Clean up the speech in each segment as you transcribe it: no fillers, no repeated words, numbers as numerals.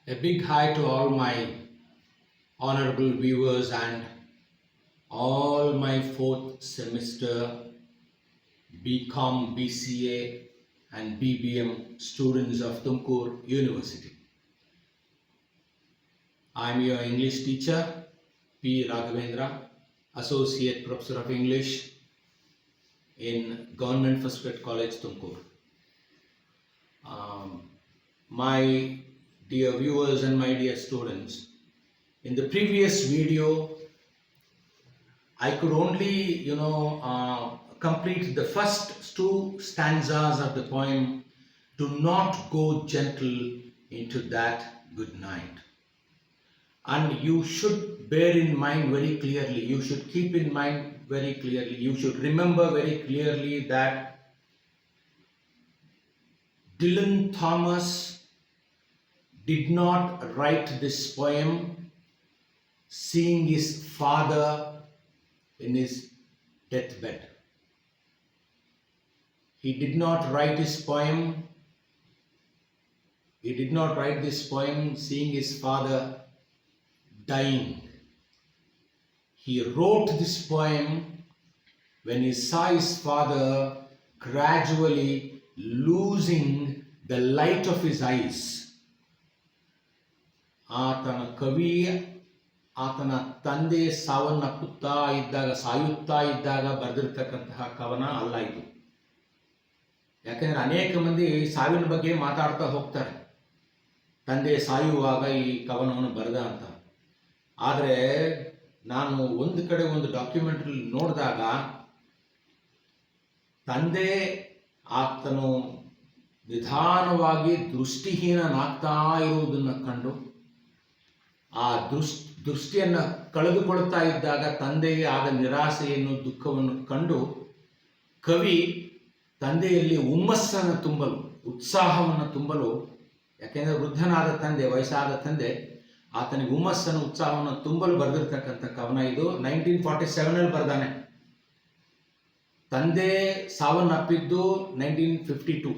A big hi to all my honorable viewers and all my fourth semester BCom, BCA and BBM students of Tumkur University. I am your English teacher P. Raghavendra, Associate Professor of English in Government First Grade College, Tumkur. My dear viewers and my dear students, in the previous video, I could only, complete the first two stanzas of the poem, "Do not go gentle into that good night." And you should bear in mind very clearly, you should keep in mind very clearly, you should remember very clearly that Dylan Thomas did not write this poem seeing his father in his deathbed. He did not write this poem seeing his father dying. He wrote this poem when he saw his father gradually losing the light of his eyes. ಆತನ ತಂದೆ ಸಾಯುತ್ತಾ ಇದ್ದಾಗ ಬರೆದಿರ್ತಕ್ಕಂತಹ ಕವನ ಅಲ್ಲ ಇದು. ಯಾಕೆಂದ್ರೆ ಅನೇಕ ಮಂದಿ ಸಾವಿನ ಬಗ್ಗೆ ಮಾತಾಡ್ತಾ ಹೋಗ್ತಾರೆ, ತಂದೆ ಸಾಯುವಾಗ ಈ ಕವನವನ್ನು ಬರೆದ ಅಂತ. ಆದರೆ ನಾನು ಒಂದು ಕಡೆ ಒಂದು ಡಾಕ್ಯುಮೆಂಟ್ರಿ ನೋಡಿದಾಗ ತಂದೆ ಆತನು ನಿಧಾನವಾಗಿ ದೃಷ್ಟಿಹೀನನಾಗ್ತಾ ಇರುವುದನ್ನು ಕಂಡು ಆ ದೃಷ್ಟಿಯನ್ನು ಕಳೆದುಕೊಳ್ತಾ ಇದ್ದಾಗ ತಂದೆಗೆ ಆದ ನಿರಾಸೆಯನ್ನು ದುಃಖವನ್ನು ಕಂಡು ಕವಿ ತಂದೆಯಲ್ಲಿ ಹುಮ್ಮಸ್ಸನ್ನು ತುಂಬಲು, ಉತ್ಸಾಹವನ್ನು ತುಂಬಲು, ಯಾಕೆಂದರೆ ವೃದ್ಧನಾದ ತಂದೆ, ವಯಸ್ಸಾದ ತಂದೆ, ಆತನಿಗೆ ಹುಮ್ಮಸ್ಸನ್ನು ಉತ್ಸಾಹವನ್ನು ತುಂಬಲು ಬರೆದಿರ್ತಕ್ಕಂಥ ಕವನ ಇದು. 1947 ಬರೆದಾನೆ. ತಂದೆ ಸಾವನ್ನಪ್ಪಿದ್ದು 1952,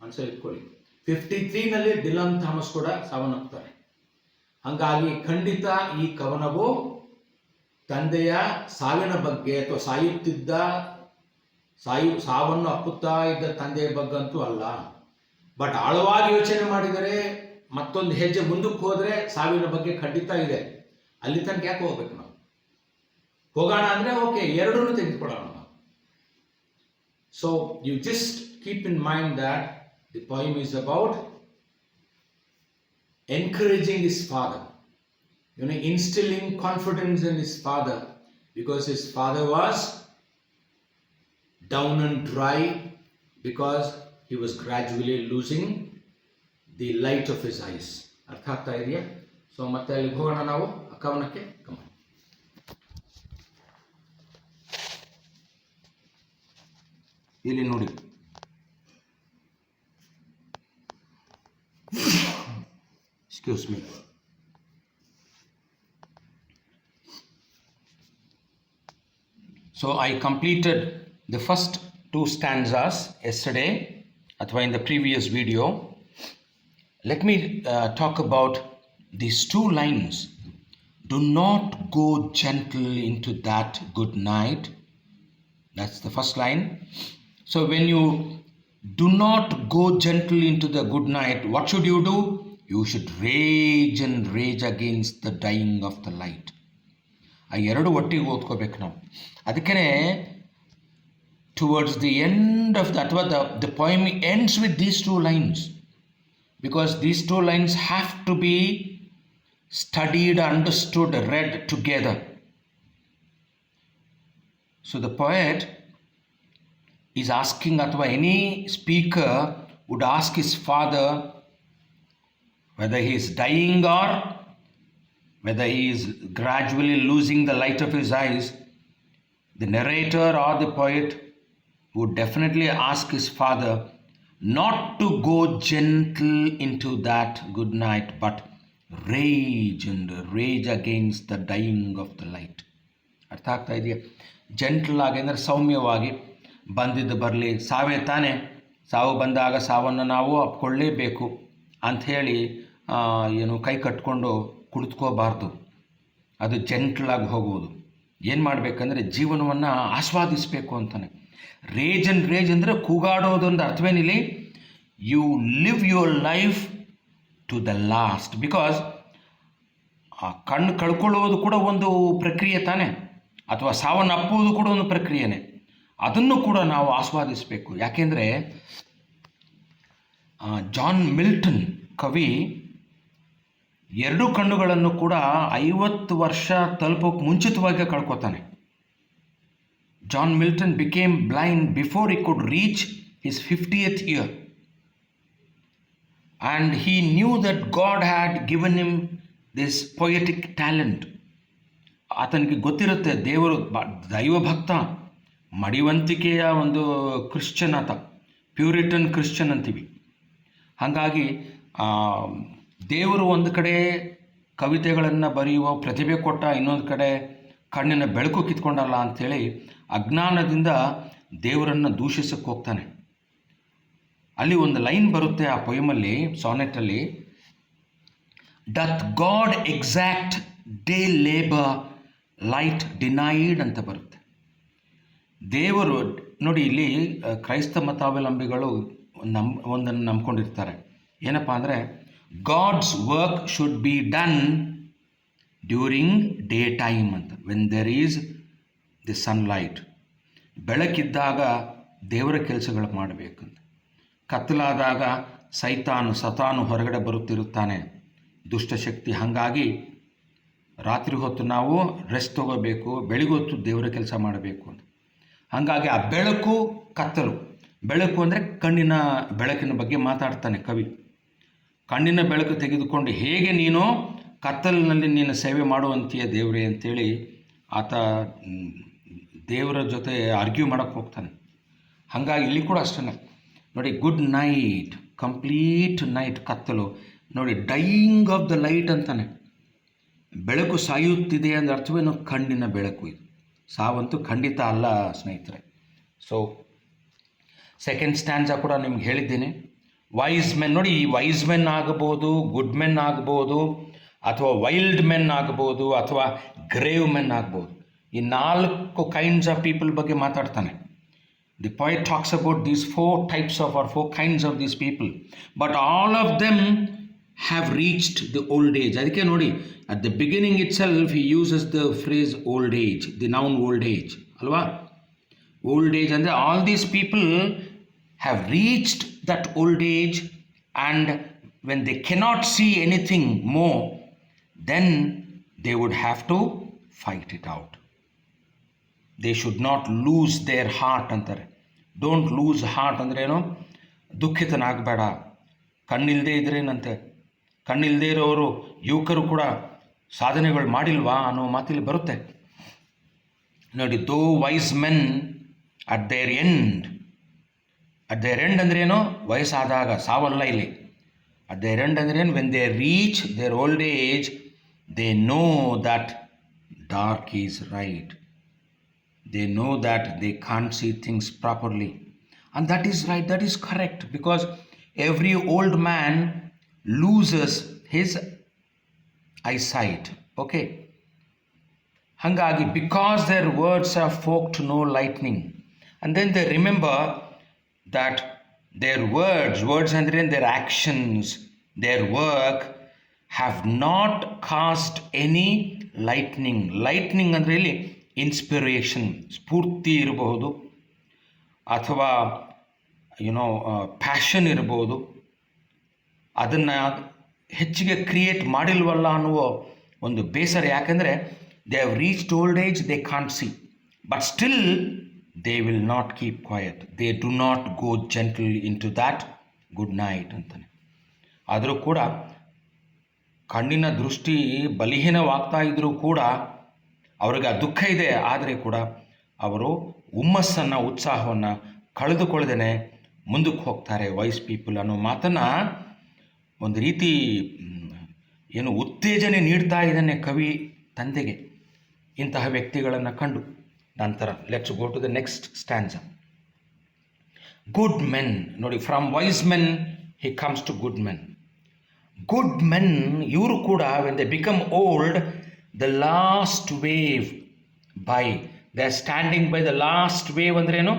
ಮನಸ್ಸಲ್ಲಿ ಇಟ್ಕೊಳ್ಳಿ. 53ನಲ್ಲಿ ಡಿಲನ್ ಥಾಮಸ್ ಕೂಡ ಸಾವನ್ನಪ್ತಾರೆ. ಹಾಗಾಗಿ ಖಂಡಿತ ಈ ಕವನವು ತಂದೆಯ ಸಾವಿನ ಬಗ್ಗೆ ಅಥವಾ ಸಾವನ್ನು ಅಪ್ಪುತ್ತಾ ಇದ್ದ ತಂದೆಯ ಬಗ್ಗಂತೂ ಅಲ್ಲ. ಬಟ್ ಆಳವಾಗಿ ಯೋಚನೆ ಮಾಡಿದರೆ, ಮತ್ತೊಂದು ಹೆಜ್ಜೆ ಮುಂದಕ್ಕೆ ಹೋದರೆ ಸಾವಿನ ಬಗ್ಗೆ ಖಂಡಿತ ಇದೆ. ಅಲ್ಲಿ ತನಕ ಯಾಕೆ ಹೋಗ್ಬೇಕು ನಾವು? ಹೋಗೋಣ ಅಂದರೆ ಓಕೆ, ಎರಡೂ ತೆಗೆದುಕೊಳ್ಳೋಣ ನಾವು. So you just keep in mind that the poem is about encouraging his father, instilling confidence in his father, because his father was down and dry, because he was gradually losing the light of his eyes. ಅರ್ಥ ಆಗ್ತಾ ಇದೆಯಾ? So ಮತ್ತೆ ಅಲ್ಲಿ ಹೋಗೋಣ ನಾವು ಆ ಕವನಕ್ಕೆ. ಇಲ್ಲಿ ನೋಡಿ, excuse me. So I completed the first two stanzas yesterday, athwa in the previous video. Let me talk about these two lines. Do not go gentle into that good night. That's the first line. So when you do not go gentle into the good night, what should you do? You should rage and rage against the dying of the light. ಆ ಎರಡು ಒಟ್ಟಿಗೆ ಓದ್ಕೋಬೇಕು ನಾವು. ಅದಕ್ಕೆ towards the end of the, ಅಥವಾ the poem ends with these two lines, because these two lines have to be studied, understood, read together. So the poet is asking, ಅಥವಾ any speaker would ask his father, whether he is dying or whether he is gradually losing the light of his eyes, the narrator or the poet would definitely ask his father not to go gentle into that good night, but rage and rage against the dying of the light. ಅರ್ಥ ಆಗ್ತಾ ಇದೆಯಾ? Gentle ಆಗಿ ಅಂದರೆ ಸೌಮ್ಯವಾಗಿ, ಬಂದಿದ್ದು ಬರಲಿ, ಸಾವೇ ತಾನೇ, ಸಾವು ಬಂದಾಗ ಸಾವನ್ನು ನಾವು ಅಪ್ಕೊಳ್ಳೇಬೇಕು ಅಂಥೇಳಿ ಏನು ಕೈ ಕಟ್ಕೊಂಡು ಕುಳಿತುಕೋಬಾರ್ದು, ಅದು ಜೆಂಟ್ಲಾಗಿ ಹೋಗುವುದು. ಏನು ಮಾಡಬೇಕಂದ್ರೆ ಜೀವನವನ್ನು ಆಸ್ವಾದಿಸಬೇಕು ಅಂತಾನೆ. ರೇಜ್ ಅಂದರೆ ಕೂಗಾಡೋದೊಂದು ಅರ್ಥವೇನಿಲ್ಲಿ, you live your life to the last. Because ಆ ಕಣ್ಣು ಕಳ್ಕೊಳ್ಳೋದು ಕೂಡ ಒಂದು ಪ್ರಕ್ರಿಯೆ ತಾನೆ, ಅಥವಾ ಸಾವನ್ನಪ್ಪುವುದು ಕೂಡ ಒಂದು ಪ್ರಕ್ರಿಯೆನೇ. ಅದನ್ನು ಕೂಡ ನಾವು ಆಸ್ವಾದಿಸಬೇಕು. ಯಾಕೆಂದರೆ ಜಾನ್ ಮಿಲ್ಟನ್ ಕವಿ 2 ಕಣ್ಣುಗಳನ್ನು ಕೂಡ 50 ವರ್ಷ ತಲುಪೋಕೆ ಮುಂಚಿತವಾಗಿ ಕಳ್ಕೊತಾನೆ. John Milton became blind before he could reach his 50th year. And he knew that God had given him this poetic talent. ಆತನಿಗೆ ಗೊತ್ತಿರುತ್ತೆ ದೇವರು ದೈವಭಕ್ತ, ಮಡಿವಂತಿಕೆಯ ಒಂದು ಕ್ರಿಶ್ಚಿಯನ್, ಆತ ಪ್ಯೂರಿಟನ್ ಕ್ರಿಶ್ಚಿಯನ್ ಅಂತೀವಿ. ಹಾಗಾಗಿ ದೇವರು ಒಂದು ಕಡೆ ಕವಿತೆಗಳನ್ನು ಬರೆಯುವ ಪ್ರತಿಭೆ ಕೊಟ್ಟ, ಇನ್ನೊಂದು ಕಡೆ ಕಣ್ಣಿನ ಬೆಳಕು ಕಿತ್ಕೊಂಡಲ್ಲ ಅಂಥೇಳಿ ಅಜ್ಞಾನದಿಂದ ದೇವರನ್ನು ದೂಷಿಸಕ್ಕೆ ಹೋಗ್ತಾನೆ. ಅಲ್ಲಿ ಒಂದು ಲೈನ್ ಬರುತ್ತೆ ಆ ಪೊಯಮಲ್ಲಿ, ಸಾನೆಟಲ್ಲಿ, doth God exact day labour light denied ಅಂತ ಬರುತ್ತೆ. ದೇವರು ನೋಡಿ, ಇಲ್ಲಿ ಕ್ರೈಸ್ತ ಮತಾವಲಂಬಿಗಳು ಒಂದನ್ನು ನಂಬ್ಕೊಂಡಿರ್ತಾರೆ. ಏನಪ್ಪ ಅಂದರೆ, God's work should be done during day time ಅಂತ, when there is the sunlight. ಬೆಳಕಿದ್ದಾಗ ದೇವರ ಕೆಲಸಗಳು ಮಾಡಬೇಕಂತ. ಕತ್ತಲಾದಾಗ ಸತಾನು ಹೊರಗಡೆ ಬರುತ್ತಿರುತ್ತಾನೆ, ದುಷ್ಟಶಕ್ತಿ. ಹಾಗಾಗಿ ರಾತ್ರಿ ಹೊತ್ತು ನಾವು ರೆಸ್ಟ್ ತಗೋಬೇಕು, ಬೆಳಿಗೊತ್ತು ದೇವರ ಕೆಲಸ ಮಾಡಬೇಕು ಅಂತ. ಹಾಗಾಗಿ ಆ ಬೆಳಕು ಕತ್ತಲು, ಬೆಳಕು ಅಂದರೆ ಕಣ್ಣಿನ ಬೆಳಕಿನ ಬಗ್ಗೆ ಮಾತಾಡ್ತಾನೆ ಕವಿ. ಕಣ್ಣಿನ ಬೆಳಕು ತೆಗೆದುಕೊಂಡು ಹೇಗೆ ನೀನು ಕತ್ತಲಿನಲ್ಲಿ ನೀನು ಸೇವೆ ಮಾಡುವಂತೀಯ ದೇವರೇ ಅಂತೇಳಿ ಆತ ದೇವರ ಜೊತೆ ಆರ್ಗ್ಯೂ ಮಾಡೋಕ್ಕೆ ಹೋಗ್ತಾನೆ. ಹಾಗಾಗಿ ಇಲ್ಲಿ ಕೂಡ ಅಷ್ಟೇ ನೋಡಿ, ಗುಡ್ ನೈಟ್, ಕಂಪ್ಲೀಟ್ ನೈಟ್, ಕತ್ತಲು ನೋಡಿ, ಡೈಯಿಂಗ್ ಆಫ್ ದ ಲೈಟ್ ಅಂತಾನೆ. ಬೆಳಕು ಸಾಯುತ್ತಿದೆ ಅಂದರೆ ಅರ್ಥವೇನು? ಕಣ್ಣಿನ ಬೆಳಕು. ಇದು ಸಾವಂತೂ ಖಂಡಿತ ಅಲ್ಲ ಸ್ನೇಹಿತರೆ. ಸೊ ಸೆಕೆಂಡ್ ಸ್ಟ್ಯಾನ್ಸಾ ಕೂಡ ನಿಮ್ಗೆ ಹೇಳಿದ್ದೀನಿ. ವೈಸ್ ಮೆನ್ ನೋಡಿ, ಈ ವೈಸ್ ಮೆನ್ ಆಗ್ಬೋದು, ಗುಡ್ ಮೆನ್ ಆಗ್ಬೋದು, ಅಥವಾ ವೈಲ್ಡ್ ಮೆನ್ ಆಗ್ಬೋದು, ಅಥವಾ ಗ್ರೇವ್ ಮೆನ್ ಆಗ್ಬೋದು. ಈ 4 ಕೈಂಡ್ಸ್ ಆಫ್ ಪೀಪಲ್ ಬಗ್ಗೆ ಮಾತಾಡ್ತಾನೆ. The poet talks about these 4 types of, or 4 kinds of these people, but all of them have reached the old age. ಅದಕ್ಕೆ ನೋಡಿ, at the beginning itself he uses the phrase old age, the noun old age ಅಲ್ವಾ. old age ಅಂದರೆ all these people have reached that old age, and when they cannot see anything more, then they would have to fight it out. They should not lose their heart ಅಂತಾರೆ. Don't lose heart ಅಂದರೆ ಏನು? ದುಃಖಿತನಾಗಬೇಡ. ಕಣ್ಣಿಲ್ಲದೆ ಇದ್ರೇನಂತೆ, ಕಣ್ಣಿಲ್ಲದೆ ಇರೋರು ಯುವಕರು ಕೂಡ ಸಾಧನೆಗಳು ಮಾಡಿಲ್ವಾ ಅನ್ನೋ ಮಾತಿಲ್ಲಿ ಬರುತ್ತೆ ನೋಡಿ. Though wise men at their end, at their end ಅಂದ್ರೇನು? ವಯಸ್ಸಾದಾಗ, ಸಾವಲ್ಲ ಇಲ್ಲಿ. ಅಟ್ ದೇರ್ ಎಂಡ್ ಅಂದ್ರೇನು? When they reach their old age, they know that dark is right. They know that they can't see things properly. And that is right, that is correct, because every old man loses his eyesight. Okay? Hangagi, because their words have forked no lightning. And then they remember that their words and then their actions, their work have not cast any lightning. Lightning and really inspiration, ಸ್ಫೂರ್ತಿ ಇರಬಹುದು, ಅಥವಾ passion ಇರಬಹುದು. ಅದನ್ನು ಹೆಚ್ಚಿಗೆ create ಮಾಡಿಲ್ವಲ್ಲ ಅನ್ನುವ ಒಂದು ಬೇಸರ. ಯಾಕೆಂದರೆ they have reached old age, they can't see, but still they will not keep quiet. They do not go gentle into that good night ಅಂತಾನೆ. ಆದರೂ ಕೂಡ ಕಣ್ಣಿನ ದೃಷ್ಟಿ ಬಲಹೀನವಾಗ್ತಾ ಇದ್ದರೂ ಕೂಡ ಅವ್ರಿಗೆ ಆ ದುಃಖ ಇದೆ. ಆದರೆ ಕೂಡ ಅವರು ಹುಮ್ಮಸ್ಸನ್ನು, ಉತ್ಸಾಹವನ್ನು ಕಳೆದುಕೊಳ್ಳದೇನೆ ಮುಂದಕ್ಕೆ ಹೋಗ್ತಾರೆ ವೈಸ್ ಪೀಪಲ್ ಅನ್ನೋ ಮಾತನ್ನು ಒಂದು ರೀತಿ ಏನು ಉತ್ತೇಜನೆ ನೀಡ್ತಾ ಇದ್ದಾನೆ ಕವಿ ತಂದೆಗೆ ಇಂತಹ ವ್ಯಕ್ತಿಗಳನ್ನು ಕಂಡು. ನಂತರ let's go to the next stanza. Good men ನೋಡಿ, from wise men he comes to good men. Good men ಇವರು ಕೂಡ when they become old, the last wave by they are standing by the last wave ಅಂದ್ರೇನು?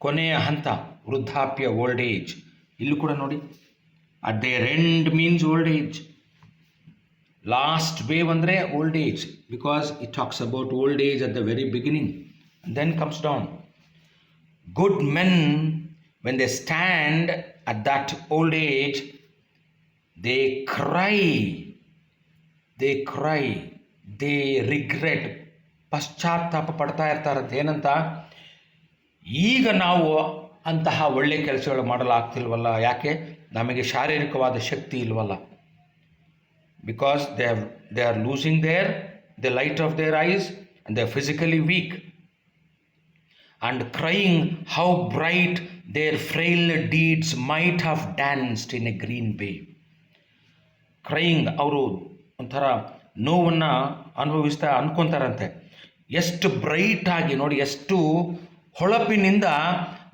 ಕೊನೆಯ ಹಂತ, ವೃದ್ಧಾಪ್ಯ, old age. ಇಲ್ಲೂ ಕೂಡ ನೋಡಿ, at their end means old age. Last wave ಅಂದರೆ old age, because it talks about old age at the very beginning, then comes down. Good men when they stand at that old age, they cry, they regret, ಪಶ್ಚಾತ್ತಾಪ ಪಡ್ತಾ ಇರ್ತಾರಂತೆ. ಏನಂತ? ಈಗ ನಾವು ಅಂತಹ ಒಳ್ಳೆಯ ಕೆಲಸಗಳು ಮಾಡಲಾಗ್ತಿಲ್ವಲ್ಲ, ಯಾಕೆ? ನಮಗೆ ಶಾರೀರಿಕವಾದ ಶಕ್ತಿ ಇಲ್ವಲ್ಲ. Because they are losing the light of their eyes and they are physically weak and crying how bright their frail deeds might have danced in a green bay. Crying, ಅವರು ಒಂಥರ ನೋವನ್ನು ಅನುಭವಿಸ್ತಾ ಅನ್ಕೊತಾರಂತೆ, ಎಷ್ಟು ಬ್ರೈಟ್ ಆಗಿ ನೋಡಿ, ಎಷ್ಟು ಹೊಳಪಿನಿಂದ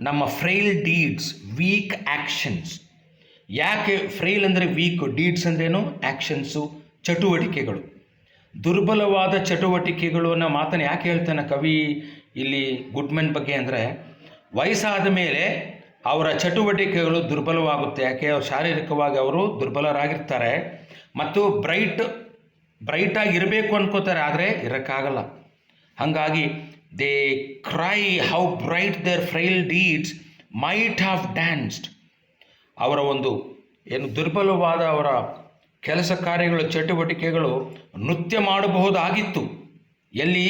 ನಮ್ಮ ಫ್ರೈಲ್ ಡೀಡ್ಸ್, ವೀಕ್ ಆ್ಯಕ್ಷನ್ಸ್. ಯಾಕೆ ಫ್ರೈಲ್ ಅಂದರೆ ವೀಕ್, ಡೀಡ್ಸ್ ಅಂದ್ರೇನು? ಆ್ಯಕ್ಷನ್ಸು, ಚಟುವಟಿಕೆಗಳು. ದುರ್ಬಲವಾದ ಚಟುವಟಿಕೆಗಳು ಅನ್ನೋ ಮಾತನ್ನು ಯಾಕೆ ಹೇಳ್ತಾನೆ ಕವಿ ಇಲ್ಲಿ ಗುಡ್ಮೆನ್ ಬಗ್ಗೆ ಅಂದರೆ, ವಯಸ್ಸಾದ ಮೇಲೆ ಅವರ ಚಟುವಟಿಕೆಗಳು ದುರ್ಬಲವಾಗುತ್ತೆ. ಯಾಕೆ? ಅವ್ರು ಶಾರೀರಿಕವಾಗಿ ಅವರು ದುರ್ಬಲರಾಗಿರ್ತಾರೆ ಮತ್ತು ಬ್ರೈಟಾಗಿ ಇರಬೇಕು ಅನ್ಕೋತಾರೆ, ಆದರೆ ಇರೋಕ್ಕಾಗಲ್ಲ. ಹಾಗಾಗಿ they cry how bright their frail deeds might have danced. ಅವರ ಒಂದು ಏನು ದುರ್ಬಲವಾದ ಅವರ ಕೆಲಸ ಕಾರ್ಯಗಳು, ಚಟುವಟಿಕೆಗಳು ನೃತ್ಯ ಮಾಡಬಹುದಾಗಿತ್ತು. ಎಲ್ಲಿ?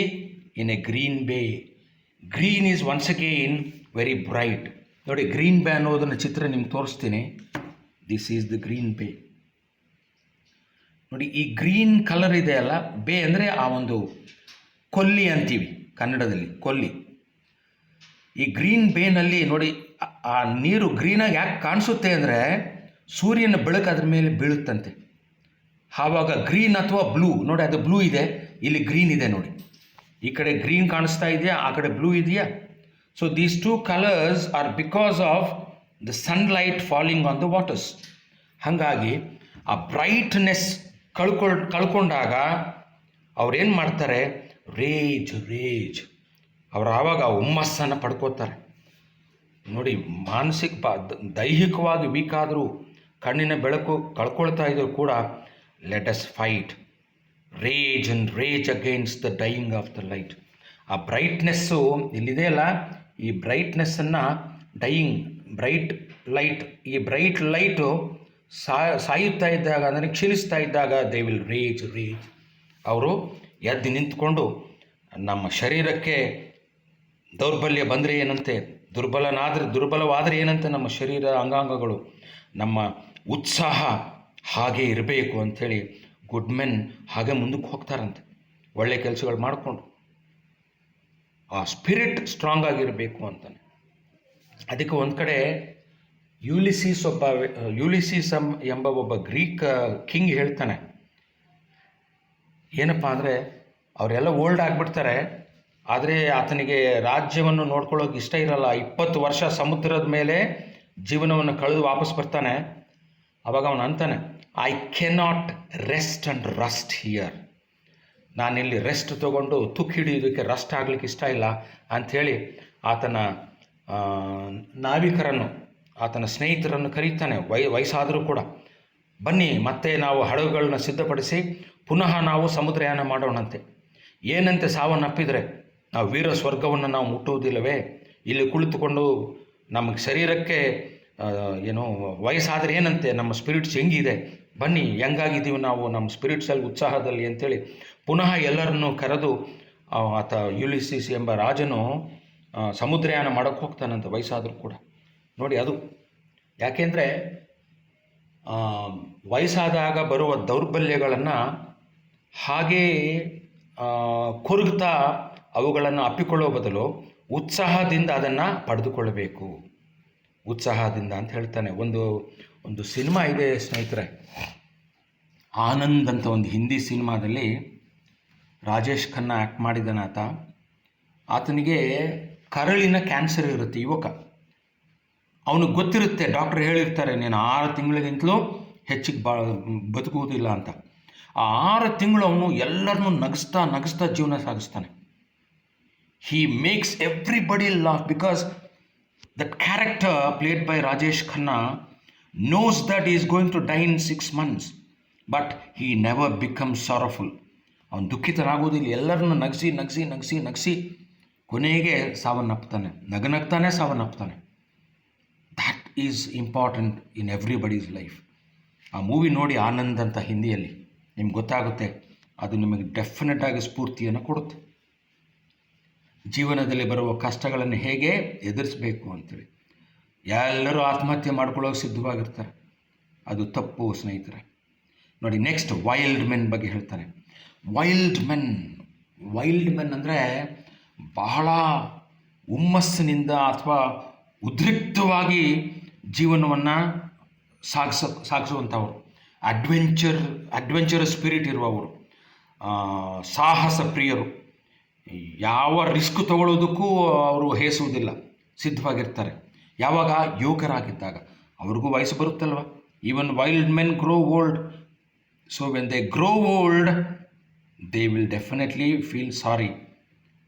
ಇನ್ ಎ ಗ್ರೀನ್ ಬೇ. Green is once again very bright. ನೋಡಿ, ಗ್ರೀನ್ ಬೇ ಅನ್ನೋದನ್ನು ಚಿತ್ರ ನಿಮ್ಗೆ ತೋರಿಸ್ತೀನಿ. ದಿಸ್ ಈಸ್ ದ ಗ್ರೀನ್ ಬೇ. ನೋಡಿ, ಈ ಗ್ರೀನ್ ಕಲರ್ ಇದೆ ಅಲ್ಲ, ಬೇ ಅಂದರೆ ಆ ಒಂದು ಕೊಲ್ಲಿ ಅಂತೀವಿ ಕನ್ನಡದಲ್ಲಿ, ಕೊಲ್ಲಿ. ಈ ಗ್ರೀನ್ ಬೇನಲ್ಲಿ ನೋಡಿ, ಆ ನೀರು ಗ್ರೀನಾಗಿ ಯಾಕೆ ಕಾಣಿಸುತ್ತೆ ಅಂದರೆ ಸೂರ್ಯನ ಬೆಳಕು ಅದ್ರ ಮೇಲೆ ಬೀಳುತ್ತಂತೆ. ಆವಾಗ ಗ್ರೀನ್ ಅಥವಾ ಬ್ಲೂ, ನೋಡಿ ಅದು ಬ್ಲೂ ಇದೆ, ಇಲ್ಲಿ ಗ್ರೀನ್ ಇದೆ ನೋಡಿ. ಈ ಕಡೆ ಗ್ರೀನ್ ಕಾಣಿಸ್ತಾ ಇದೆಯಾ, ಆ ಕಡೆ ಬ್ಲೂ ಇದೆಯಾ? So these two colours are because of the sunlight falling on the waters. ಹಾಗಾಗಿ ಆ ಬ್ರೈಟ್ನೆಸ್ ಕಳ್ಕೊಂಡಾಗ ಅವ್ರೇನು ಮಾಡ್ತಾರೆ? ರೇಜ್ ಅವರು ಆವಾಗ ಹುಮ್ಮಸ್ಸನ್ನು ಪಡ್ಕೋತಾರೆ. ನೋಡಿ, ದೈಹಿಕವಾಗಿ ವೀಕ್ ಆದರೂ, ಕಣ್ಣಿನ ಬೆಳಕು ಕಳ್ಕೊಳ್ತಾ ಇದ್ರು ಕೂಡ, let us fight, rage against the dying of the light. ಆ ಬ್ರೈಟ್ನೆಸ್ಸು ಇಲ್ಲಿದೆಯಲ್ಲ, ಈ ಬ್ರೈಟ್ನೆಸ್ಸನ್ನು ಈ ಬ್ರೈಟ್ ಲೈಟು ಸಾಯುತ್ತಾ ಇದ್ದಾಗ, ಅಂದರೆ ಕ್ಷೀಣಿಸ್ತಾ ಇದ್ದಾಗ, ದೇ ವಿಲ್ ರೇಜ್. ಅವರು ಎದ್ದು ನಿಂತ್ಕೊಂಡು, ನಮ್ಮ ಶರೀರಕ್ಕೆ ದೌರ್ಬಲ್ಯ ಬಂದರೆ ಏನಂತೆ, ದುರ್ಬಲವಾದರೆ ಏನಂತೆ ನಮ್ಮ ಶರೀರ ಅಂಗಾಂಗಗಳು, ನಮ್ಮ ಉತ್ಸಾಹ ಹಾಗೆ ಇರಬೇಕು ಅಂಥೇಳಿ ಗುಡ್ ಮೆನ್ ಹಾಗೆ ಮುಂದಕ್ಕೆ ಹೋಗ್ತಾರಂತೆ, ಒಳ್ಳೆ ಕೆಲಸಗಳು ಮಾಡಿಕೊಂಡು. ಆ ಸ್ಪಿರಿಟ್ ಸ್ಟ್ರಾಂಗ್ ಆಗಿರಬೇಕು ಅಂತಾನೆ. ಅದಕ್ಕೆ ಒಂದು ಕಡೆ ಯುಲಿಸಿಸ್ ಎಂಬ ಒಬ್ಬ ಗ್ರೀಕ್ ಕಿಂಗ್ ಹೇಳ್ತಾನೆ, ಏನಪ್ಪ ಅಂದರೆ ಅವರೆಲ್ಲ ಓಲ್ಡ್ ಆಗಿಬಿಡ್ತಾರೆ, ಆದರೆ ಆತನಿಗೆ ರಾಜ್ಯವನ್ನು ನೋಡ್ಕೊಳ್ಳೋಕೆ ಇಷ್ಟ ಇರಲ್ಲ. 20 ವರ್ಷ ಸಮುದ್ರದ ಮೇಲೆ ಜೀವನವನ್ನು ಕಳೆದು ವಾಪಸ್ ಬರ್ತಾನೆ. ಆವಾಗ ಅವನು ಅಂತಾನೆ, I cannot rest and Rust here. ನಾನಿಲ್ಲಿ ರೆಸ್ಟ್ ತೊಗೊಂಡು ತುಕ್ಕು ಹಿಡಿಯೋದಕ್ಕೆ, ರಸ್ಟ್ ಆಗಲಿಕ್ಕೆ ಇಷ್ಟ ಇಲ್ಲ ಅಂಥೇಳಿ ಆತನ ನಾವಿಕರನ್ನು, ಆತನ ಸ್ನೇಹಿತರನ್ನು ಕರೀತಾನೆ. ವಯಸ್ಸಾದರೂ ಕೂಡ, ಬನ್ನಿ ಮತ್ತೆ ನಾವು ಹಡಗುಗಳನ್ನ ಸಿದ್ಧಪಡಿಸಿ ಪುನಃ ನಾವು ಸಮುದ್ರಯಾನ ಮಾಡೋಣಂತೆ. ಏನಂತೆ ಸಾವನ್ನಪ್ಪಿದರೆ ನಾವು ವೀರ ಸ್ವರ್ಗವನ್ನು ನಾವು ಮುಟ್ಟುವುದಿಲ್ಲವೇ? ಇಲ್ಲಿ ಕುಳಿತುಕೊಂಡು ನಮಗೆ ಶರೀರಕ್ಕೆ ವಯಸ್ಸಾದರೆ ಏನಂತೆ, ನಮ್ಮ ಸ್ಪಿರಿಟ್ಸ್ ಹೆಂಗಿದೆ, ಬನ್ನಿ ಹೆಂಗಾಗಿದ್ದೀವಿ ನಾವು, ನಮ್ಮ ಸ್ಪಿರಿಟ್ಸಲ್ಲಿ ಉತ್ಸಾಹದಲ್ಲಿ ಅಂತೇಳಿ ಪುನಃ ಎಲ್ಲರನ್ನೂ ಕರೆದು ಆತ ಯುಲಿಸಿಸ್ ಎಂಬ ರಾಜನು ಸಮುದ್ರಯಾನ ಮಾಡೋಕ್ಕೆ ಹೋಗ್ತಾನಂತೆ, ವಯಸ್ಸಾದರೂ ಕೂಡ. ನೋಡಿ, ಅದು ಯಾಕೆಂದರೆ ವಯಸ್ಸಾದಾಗ ಬರುವ ದೌರ್ಬಲ್ಯಗಳನ್ನು ಹಾಗೇ ಕೊರಗುತ್ತಾ ಅವುಗಳನ್ನು ಅಪ್ಪಿಕೊಳ್ಳೋ ಬದಲು ಉತ್ಸಾಹದಿಂದ ಅದನ್ನು ಪಡೆದುಕೊಳ್ಳಬೇಕು, ಉತ್ಸಾಹದಿಂದ ಅಂತ ಹೇಳ್ತಾನೆ. ಒಂದು ಸಿನಿಮಾ ಇದೆ ಸ್ನೇಹಿತರೆ, ಆನಂದ್ ಅಂತ, ಒಂದು ಹಿಂದಿ ಸಿನಿಮಾದಲ್ಲಿ ರಾಜೇಶ್ ಖನ್ನಾ ಆ್ಯಕ್ಟ್ ಮಾಡಿದ್ದಾನೆ. ಆತನಿಗೆ ಕರಳಿನ ಕ್ಯಾನ್ಸರ್ ಇರುತ್ತೆ, ಯುವಕ. ಅವನಿಗೆ ಗೊತ್ತಿರುತ್ತೆ, ಡಾಕ್ಟರ್ ಹೇಳಿರ್ತಾರೆ, ನೀನು 6 ತಿಂಗಳಿಗಿಂತಲೂ ಹೆಚ್ಚಿಗೆ ಬದುಕುವುದಿಲ್ಲ ಅಂತ. ಆ 6 ತಿಂಗಳು ಅವನು ಎಲ್ಲರನ್ನೂ ನಗಿಸ್ತಾ ನಗಿಸ್ತಾ ಜೀವನ ಸಾಗಿಸ್ತಾನೆ. He makes everybody laugh because that character played by Rajesh Khanna knows that he is going to die in 6 months, but he never becomes sorrowful. ಅವನು ದುಃಖಿತನಾಗೋದಿಲ್ಲ. ಎಲ್ಲರನ್ನು ನಗಿಸಿ ನಗಿಸಿ ನಗಿಸಿ ನಗಿಸಿ ಕೊನೆಗೆ ಸಾವನ್ನಪ್ತಾನೆ, ನಗನಗ್ತಾನೆ ಸಾವನ್ನಪ್ತಾನೆ. That is important in everybody's life. ಆ ಮೂವಿ ನೋಡಿ, ಆನಂದ್ ಅಂತ ಹಿಂದಿಯಲ್ಲಿ, ನಿಮ್ಗೆ ಗೊತ್ತಾಗುತ್ತೆ. ಅದು ನಿಮಗೆ ಡೆಫಿನೆಟ್ ಆಗಿ ಸ್ಫೂರ್ತಿಯನ್ನು ಕೊಡುತ್ತೆ. ಜೀವನದಲ್ಲಿ ಬರುವ ಕಷ್ಟಗಳನ್ನು ಹೇಗೆ ಎದುರಿಸಬೇಕು ಅಂತೇಳಿ. ಎಲ್ಲರೂ ಆತ್ಮಹತ್ಯೆ ಮಾಡ್ಕೊಳ್ಳೋಕೆ ಸಿದ್ಧವಾಗಿರ್ತಾರೆ. ಅದು ತಪ್ಪು ಸ್ನೇಹಿತರೆ. ನೋಡಿ, ನೆಕ್ಸ್ಟ್ ವೈಲ್ಡ್ ಮೆನ್ ಬಗ್ಗೆ ಹೇಳ್ತಾನೆ. ವೈಲ್ಡ್ ಮೆನ್ ಅಂದರೆ ಬಹಳ ಹುಮ್ಮಸ್ಸಿನಿಂದ ಅಥವಾ ಉದ್ರಿಕ್ತವಾಗಿ ಜೀವನವನ್ನು ಸಾಗಿಸುವಂಥವ್ರು, ಅಡ್ವೆಂಚರಸ್ ಸ್ಪಿರಿಟ್ ಇರುವವರು, ಸಾಹಸ ಪ್ರಿಯರು. ಯಾವ ರಿಸ್ಕ್ ತಗೊಳ್ಳೋದಕ್ಕೂ ಅವರು ಹೇಸುವುದಿಲ್ಲ, ಸಿದ್ಧವಾಗಿರ್ತಾರೆ. ಯಾವಾಗ? ಯುವಕರಾಗಿದ್ದಾಗ. ಅವ್ರಿಗೂ ವಯಸ್ಸು ಬರುತ್ತಲ್ವ. Even wild men grow old. So when they grow old, they will definitely feel sorry.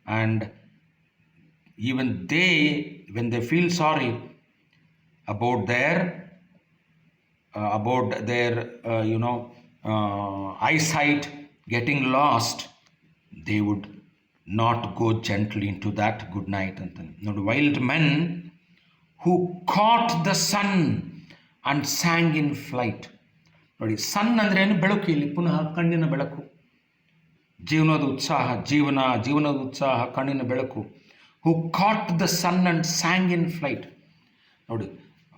And even when they feel sorry about their eyesight getting lost, they would not go gently into that good night ಅಂತ. ನೋಡಿ, wild men who caught the sun and sang in flight. ನೋಡಿ, ಸನ್ ಅಂದರೆ ಏನು? ಬೆಳಕು. ಇಲ್ಲಿ ಪುನಃ ಕಣ್ಣಿನ ಬೆಳಕು, ಜೀವನದ ಉತ್ಸಾಹ, ಜೀವನದ ಉತ್ಸಾಹ, ಕಣ್ಣಿನ ಬೆಳಕು. who caught the sun and sang in flight. ನೋಡಿ,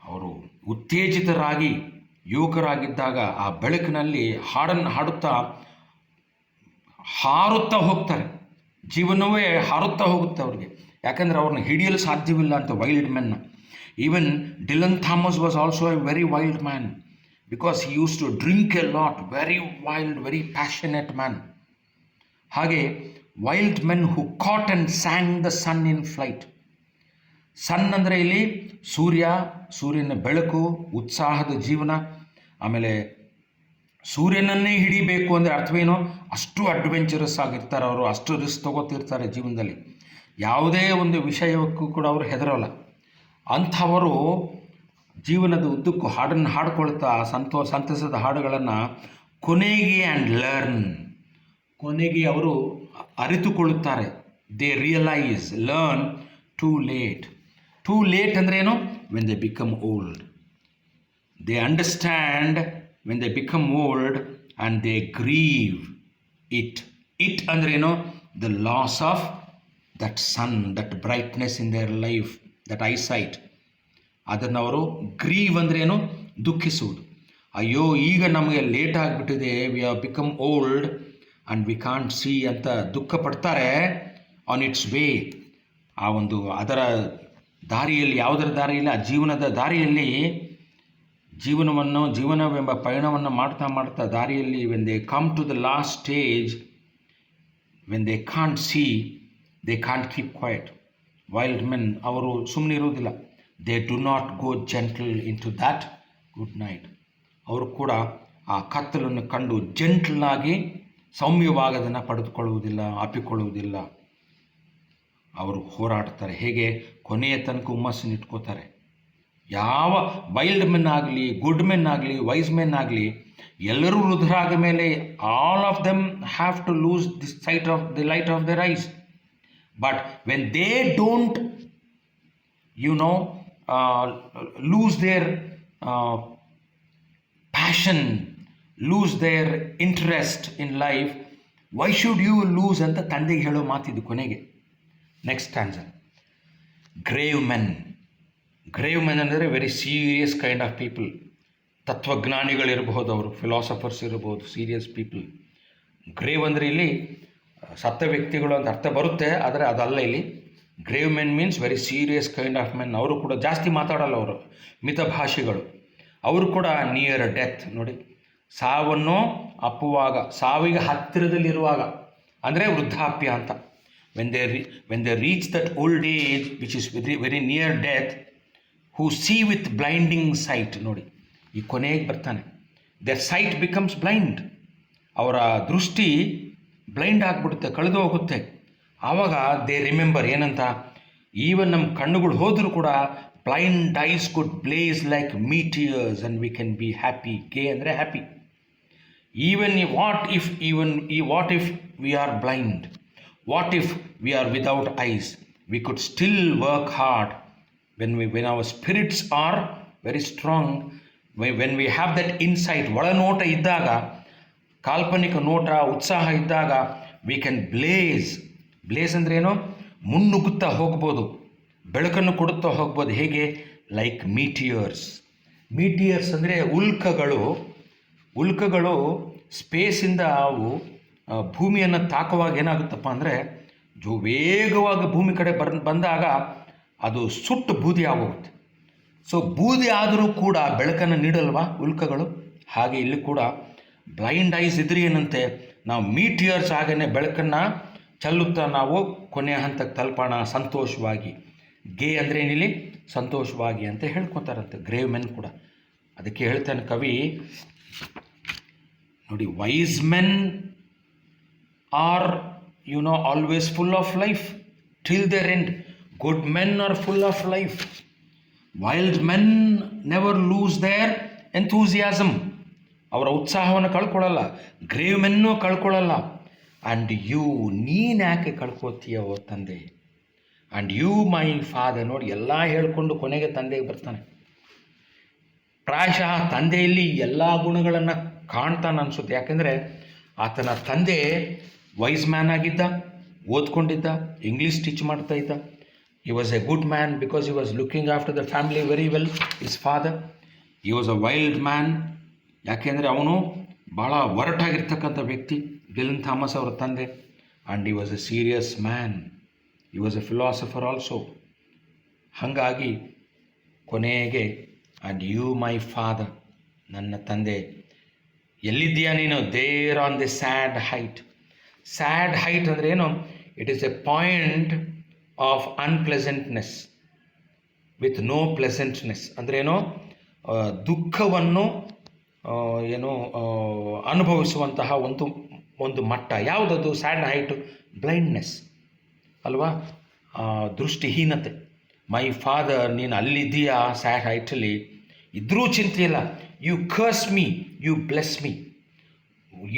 ಅವರು ಉತ್ತೇಜಿತರಾಗಿ ಯುವಕರಾಗಿದ್ದಾಗ ಆ ಬೆಳಕಿನಲ್ಲಿ ಹಾಡನ್ನು ಹಾಡುತ್ತಾ ಹಾರುತ್ತಾ ಹೋಗ್ತಾರೆ. ಜೀವನವೇ ಹಾರುತ್ತಾ ಹೋಗುತ್ತೆ ಅವ್ರಿಗೆ. ಯಾಕಂದರೆ ಅವ್ರನ್ನ ಹಿಡಿಯಲು ಸಾಧ್ಯವಿಲ್ಲ ಅಂತ ವೈಲ್ಡ್ ಮೆನ್ನ. Even Dylan Thomas was also a very wild man because he use to drink a lot. Very wild, very passionate man. ಹಾಗೆ wild men who caught and sang the sun in flight. Sun ಅಂದರೆ ಇಲ್ಲಿ ಸೂರ್ಯನ ಬೆಳಕು, ಉತ್ಸಾಹದ ಜೀವನ. ಆಮೇಲೆ ಸೂರ್ಯನನ್ನೇ ಹಿಡಿಬೇಕು ಅಂದರೆ ಅರ್ಥವೇನೋ? ಅಷ್ಟು ಅಡ್ವೆಂಚರಸ್ ಆಗಿರ್ತಾರೆ ಅವರು, ಅಷ್ಟು ರಿಸ್ಕ್ ತಗೋತಿರ್ತಾರೆ ಜೀವನದಲ್ಲಿ. ಯಾವುದೇ ಒಂದು ವಿಷಯಕ್ಕೂ ಕೂಡ ಅವರು ಹೆದರೋಲ್ಲ. ಅಂಥವರು ಜೀವನದ ಉದ್ದಕ್ಕೂ ಹಾಡನ್ನು ಹಾಡ್ಕೊಳ್ತಾ ಸಂತಸದ ಹಾಡುಗಳನ್ನು ಕೊನೆಗೆ ಅವರು ಅರಿತುಕೊಳ್ಳುತ್ತಾರೆ. They realise, learn too late. Too late ಅಂದರೆ ಏನು? When they become old. They understand when they become old and they grieve it. It ಅಂದರೆ ಏನು? The loss of that sun, that brightness in their life, that eyesight. ಅದನ್ನು ಅವರು grew ಅಂದರೆ ಏನು? ದುಃಖಿಸುವುದು. ಅಯ್ಯೋ, ಈಗ ನಮಗೆ ಲೇಟ್ ಆಗಿಬಿಟ್ಟಿದೆ, we have become old and we can't see ಅಂತ ದುಃಖ ಪಡ್ತಾರೆ. ಆನ್ ಇಟ್ಸ್ ವೇ, ಆ ಒಂದು ಅದರ ದಾರಿಯಲ್ಲಿ, ಯಾವುದರ ದಾರಿಯಲ್ಲಿ? ಆ ಜೀವನದ ದಾರಿಯಲ್ಲಿ, ಜೀವನವೆಂಬ ಪಯಣವನ್ನು ಮಾಡ್ತಾ ದಾರಿಯಲ್ಲಿ, when they come to the last stage, when they can't see, they can't keep quiet. Wild men ಅವರು ಸುಮ್ಮನೆ ಇರುವುದಿಲ್ಲ. They do not go gentle into that good night. ಅವರು ಕೂಡ ಆ ಕತ್ತಲನ್ನು ಕಂಡು ಜೆಂಟಲಾಗಿ ಸೌಮ್ಯವಾಗದನ್ನು ಪಡೆದುಕೊಳ್ಳುವುದಿಲ್ಲ, ಅಪ್ಪಿಕೊಳ್ಳುವುದಿಲ್ಲ. ಅವರು ಹೋರಾಡ್ತಾರೆ. ಹೇಗೆ? ಕೊನೆಯ ತನಕ ಹುಮ್ಮಸ್ಸನ್ನು ಇಟ್ಕೋತಾರೆ. ಯಾವ ವೈಲ್ಡ್ ಮೆನ್ ಆಗಲಿ, ಗುಡ್ ಮೆನ್ ಆಗಲಿ, ವೈಸ್ ಮೆನ್ ಆಗಲಿ, ಎಲ್ಲರೂ ವೃದ್ಧರಾದ ಮೇಲೆ all of them have to lose the sight of the light of their eyes. But when they don't lose their passion, lose their interest in life, why should you lose ಅಂತ ತಂದೆಗೆ ಹೇಳೋ ಮಾತಿದ್ದು ಕೊನೆಗೆ. Next stanza. Grave men ಅಂದರೆ very serious kind of people. ತತ್ವಜ್ಞಾನಿಗಳಿರಬಹುದು, ಅವರು philosophers ಇರಬಹುದು, serious people. Grave ಅಂದರೆ ಇಲ್ಲಿ ಸತ್ತ ವ್ಯಕ್ತಿಗಳು ಅಂತ ಅರ್ಥ ಬರುತ್ತೆ, ಆದರೆ ಅದಲ್ಲ ಇಲ್ಲಿ. Grave men means very serious kind of men. ಅವರು ಕೂಡ ಜಾಸ್ತಿ ಮಾತಾಡಲ್ಲ, ಅವರು ಮಿತಭಾಷಿಗಳು. ಅವರು ಕೂಡ ನಿಯರ್ ಡೆತ್. ನೋಡಿ, ಸಾವನ್ನು ಅಪ್ಪುವಾಗ, ಸಾವಿಗೆ ಹತ್ತಿರದಲ್ಲಿರುವಾಗ ಅಂದರೆ ವೃದ್ಧಾಪ್ಯ ಅಂತ. When they reach that old age which is very near death, who C with blinding site. ನೋಡಿ, ಈ ಕೊನೆಗೆ ಬರ್ತಾನೆ. their sight becomes blind. ಅವರ ದೃಷ್ಟಿ ಬ್ಲೈಂಡ್ ಆಗಿಬಿಡುತ್ತೆ, ಕಳೆದು ಹೋಗುತ್ತೆ. ಆವಾಗ ದೇ ರಿಮೆಂಬರ್ ಏನಂತ, ಈವನ್ ನಮ್ಮ ಕಣ್ಣುಗಳು ಹೋದರೂ ಕೂಡ blind eyes could blaze like meteors and we can be happy. Gay ಅಂದರೆ happy. What if we are blind, what if we are without eyes, we could still work hard when our spirits are very strong, when we have that insight, ಒಳನೋಟ ಇದ್ದಾಗ, ಕಾಲ್ಪನಿಕ ನೋಟ, ಉತ್ಸಾಹ ಇದ್ದಾಗ, we can bless ಅಂದ್ರೆ ಏನು, ಮುನ್ನುಗ್ಗುತ್ತಾ ಹೋಗ್ಬೋದು, ಬೆಳಕನ್ನು ಕೊಡುತ್ತಾ ಹೋಗ್ಬೋದು. ಹೇಗೆ? ಲೈಕ್ ಮೀಟಿಯರ್ಸ್ ಅಂದರೆ ಉಲ್ಕಗಳು ಸ್ಪೇಸಿಂದ ಅವು ಭೂಮಿಯನ್ನು ತಾಕುವಾಗ ಏನಾಗುತ್ತಪ್ಪ ಅಂದರೆ, ವೇಗವಾಗಿ ಭೂಮಿ ಕಡೆ ಬಂದಾಗ ಅದು ಸುಟ್ಟು ಬೂದಿ ಆಗೋಗುತ್ತೆ. ಸೊ ಬೂದಿ ಆದರೂ ಕೂಡ ಬೆಳಕನ್ನು ನೀಡಲ್ವಾ ಉಲ್ಕಗಳು? ಹಾಗೆ ಇಲ್ಲಿ ಕೂಡ ಬ್ಲೈಂಡ್ ಐಸ್ ಇದ್ರಿ ಏನಂತೆ, ನಾವು ಮೀಟಿಯರ್ಸ್ ಆಗೇನೆ ಬೆಳಕನ್ನು ಚೆಲ್ಲುತ್ತಾ ನಾವು ಕೊನೆಯ ಹಂತಕ್ಕೆ ತಲುಪೋಣ ಸಂತೋಷವಾಗಿ. ಗೆ ಅಂದರೆ ಏನಿಲ್ಲಿ, ಸಂತೋಷವಾಗಿ ಅಂತ ಹೇಳ್ಕೊತಾರಂತೆ ಗ್ರೇವ್ ಮೆನ್ ಕೂಡ. ಅದಕ್ಕೆ ಹೇಳ್ತಾನೆ ಕವಿ ನೋಡಿ, wise men are always full of life till their end. Good men are full of life. Wild men never lose their enthusiasm. ಅವರ ಉತ್ಸಾಹವನ್ನು ಕಳ್ಕೊಳ್ಳಲ್ಲ. ಗ್ರೇವ್ ಮೆನ್ನೂ ಕಳ್ಕೊಳ್ಳಲ್ಲ. ಆ್ಯಂಡ್ ನೀನು ಯಾಕೆ ಕಳ್ಕೊತೀಯ ಓ ತಂದೆ? And you my father. ನೋಡಿ, ಎಲ್ಲ ಹೇಳಿಕೊಂಡು ಕೊನೆಗೆ ತಂದೆಗೆ ಬರ್ತಾನೆ. ಪ್ರಾಯಶಃ ತಂದೆಯಲ್ಲಿ ಎಲ್ಲ ಗುಣಗಳನ್ನು ಕಾಣ್ತಾನೆ ಅನಿಸುತ್ತೆ. ಯಾಕೆಂದರೆ ಆತನ ತಂದೆ ವೈಸ್ ಮ್ಯಾನ್ ಆಗಿದ್ದ, ಓದ್ಕೊಂಡಿದ್ದ, ಇಂಗ್ಲೀಷ್ ಟೀಚ್ ಮಾಡ್ತಾ ಇದ್ದ. He was a good man because he was looking after the family very well, his father. He was a wild man. ಯಾಕೆಂದರೆ ಅವನು ಭಾಳ ಒರಟಾಗಿರ್ತಕ್ಕಂಥ ವ್ಯಕ್ತಿ, ಡಿಲನ್ ಥಾಮಸ್ ಅವರ ತಂದೆ. And he was a serious man. He was a philosopher also. ಹಾಗಾಗಿ ಕೊನೆಗೆ and you my father, ನನ್ನ ತಂದೆ ಎಲ್ಲಿದ್ದೀಯಾ ನೀನು? There on the sad height. Sad height ಅಂದರೆ ಏನು? It is a point of unpleasantness with no pleasantness. ಅಂದ್ರೇನು? ದುಃಖವನ್ನು ಅನುಭವಿಸುವಂತಹ ಒಂದು ಮಟ್ಟ. ಯಾವುದದು ಸ್ಯಾಡ್ ಹೈಟು? ಬ್ಲೈಂಡ್ನೆಸ್ ಅಲ್ವಾ? ದೃಷ್ಟಿಹೀನತೆ. ಮೈ ಫಾದರ್, ನೀನು ಅಲ್ಲಿದ್ದೀಯಾ ಸ್ಯಾಡ್ ಹೈಟಲ್ಲಿ, ಇದ್ರೂ ಚಿಂತೆ ಇಲ್ಲ. You curse me, you bless me,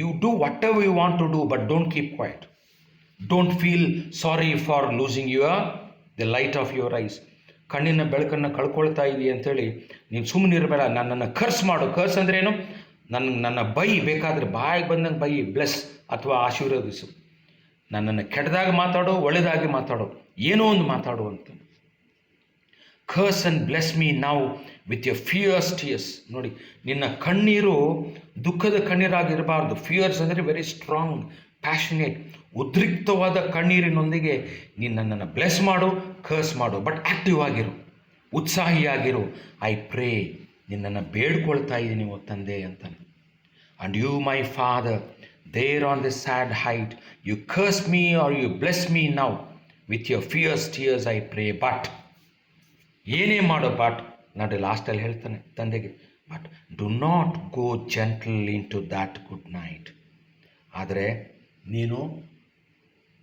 you do whatever you want to do, but don't keep quiet. Don't feel sorry for losing the light of your eyes. ಕಣ್ಣಿನ ಬೆಳಕನ್ನು ಕಳ್ಕೊಳ್ತಾ ಇದೆಯಾ ಅಂಥೇಳಿ ನೀನು ಸುಮ್ಮನೆ ಇರಬೇಡ. ನನ್ನನ್ನು ಕರ್ಸ್ ಮಾಡು. ಕರ್ಸ್ ಅಂದ್ರೇನು? ನನ್ನ ಬೈ, ಬೇಕಾದರೆ ಬಾಯಿಗೆ ಬಂದಂಗೆ ಬೈ, ಬ್ಲೆಸ್ ಅಥವಾ ಆಶೀರ್ವದಿಸು. ನನ್ನನ್ನು ಕೆಟ್ಟದಾಗಿ ಮಾತಾಡು, ಒಳ್ಳೆಯದಾಗಿ ಮಾತಾಡು, ಏನೋ ಒಂದು ಮಾತಾಡು ಅಂತ. Curse and bless me now with your fierce tears. ನೋಡಿ, ನಿನ್ನ ಕಣ್ಣೀರು ದುಃಖದ ಕಣ್ಣೀರಾಗಿರಬಾರ್ದು. ಫಿಯರ್ಸ್ ಅಂದರೆ ವೆರಿ ಸ್ಟ್ರಾಂಗ್, ಪ್ಯಾಷನೇಟ್, ಉದ್ರಿಕ್ತವಾದ ಕಣ್ಣೀರಿನೊಂದಿಗೆ ನೀನು ನನ್ನನ್ನು ಬ್ಲೆಸ್ ಮಾಡು, ಕರ್ಸ್ ಮಾಡು, ಬಟ್ ಆ್ಯಕ್ಟಿವ್ ಆಗಿರು, ಉತ್ಸಾಹಿಯಾಗಿರು. ಐ ಪ್ರೇ, ನಿನ್ನನ್ನು ಬೇಡ್ಕೊಳ್ತಾ ಇದ್ದೀನಿ ಓ ತಂದೆ ಅಂತಾನೆ. And you my father, there on the sad height, you curse me or you bless me now with your fierce tears I pray. But ಏನೇ ಮಾಡು, ಬಟ್ ನೋಡಿ ಲಾಸ್ಟಲ್ಲಿ ಹೇಳ್ತಾನೆ ತಂದೆಗೆ, but do not go gentle into that good night. ಆದರೆ ನೀನು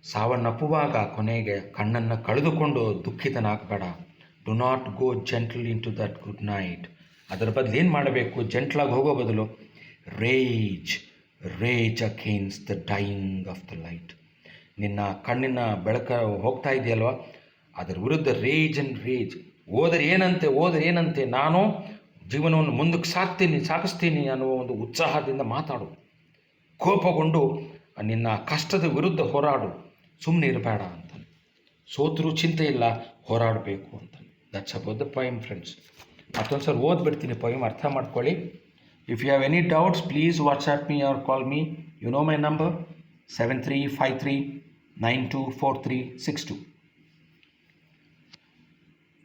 ಸಾವನ್ನಪ್ಪುವಾಗ ಕೊನೆಗೆ ಕಣ್ಣನ್ನು ಕಳೆದುಕೊಂಡು ದುಃಖಿತನಾಗಬೇಡ. Do not go gentle into that good night. ಅದರ ಬದಲು ಏನು ಮಾಡಬೇಕು? ಜೆಂಟ್ಲಾಗಿ ಹೋಗೋ ಬದಲು rage against the dying of the light. ನಿನ್ನ ಕಣ್ಣಿನ ಬೆಳಕ ಹೋಗ್ತಾ ಇದೆಯಲ್ವ, ಅದರ ವಿರುದ್ಧ ರೇಜ್. ಹೋದರೆ ಏನಂತೆ, ನಾನು ಜೀವನವನ್ನು ಮುಂದಕ್ಕೆ ಸಾಗಿಸ್ತೀನಿ ಅನ್ನುವ ಒಂದು ಉತ್ಸಾಹದಿಂದ ಮಾತಾಡು. ಕೋಪಗೊಂಡು ನಿನ್ನ ಕಷ್ಟದ ವಿರುದ್ಧ ಹೋರಾಡು, ಸುಮ್ಮನೆ ಇರಬೇಡ ಅಂತಾನೆ. ಸೋತರೂ ಚಿಂತೆ ಇಲ್ಲ, ಹೋರಾಡಬೇಕು ಅಂತಾನೆ. That's about the poem friends. ಮತ್ತೊಂದು ಸಲ ಓದ್ಬಿಡ್ತೀನಿ ಪೊಯಮ್, ಅರ್ಥ ಮಾಡ್ಕೊಳ್ಳಿ. If you have any doubts please WhatsApp me or call me. You know my number 7353924362.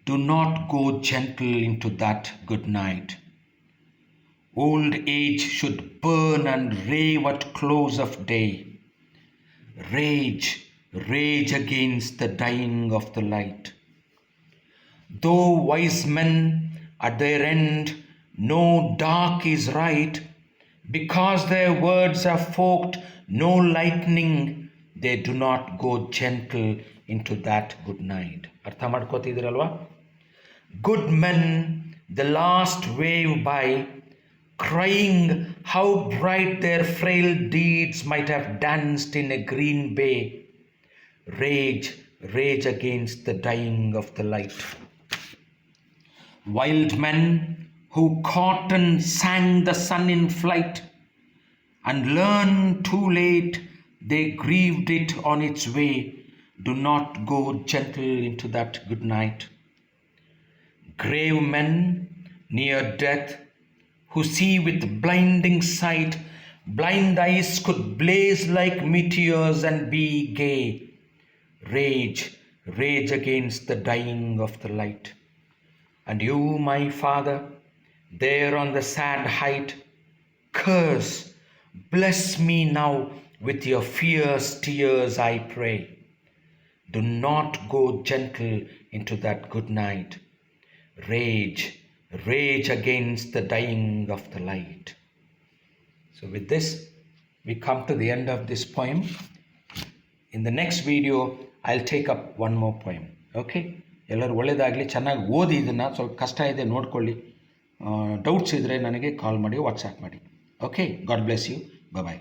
Do not go gentle into that good night. Old age should burn and rave at close of day. Rage against the dying of the light. Though wise men at their end know dark is right, Because their words are forked, no lightning, they do not go gentle into that good night. ಅರ್ಥ ಮಾಡ್ಕೋತಿದ್ದೀರಲ್ವಾ? Good men, the last wave by, crying how bright their frail deeds might have danced in a green bay. Rage, rage against the dying of the light. Wild men who caught and sang the sun in flight, and learned too late they grieved it on its way, do not go gentle into that good night. Grave men near death, who see with blinding sight, blind eyes could blaze like meteors and be gay. Rage, rage against the dying of the light. And you, my Father, there on the sad height, curse, bless me now with your fierce tears, I pray. Do not go gentle into that good night. Rage, rage against the dying of the light. So with this, we come to the end of this poem. In the next video, I'll take up one more poem. Okay? ಎಲ್ಲರೂ ಒಳ್ಳೆಯದಾಗಲಿ, ಚೆನ್ನಾಗಿ ಓದಿ. ಇದನ್ನು ಸ್ವಲ್ಪ ಕಷ್ಟ ಇದೆ, ನೋಡ್ಕೊಳ್ಳಿ. Doubts ಇದ್ದರೆ ನನಗೆ ಕಾಲ್ ಮಾಡಿ, ವಾಟ್ಸಾಪ್ ಮಾಡಿ. Okay, God bless you. Bye.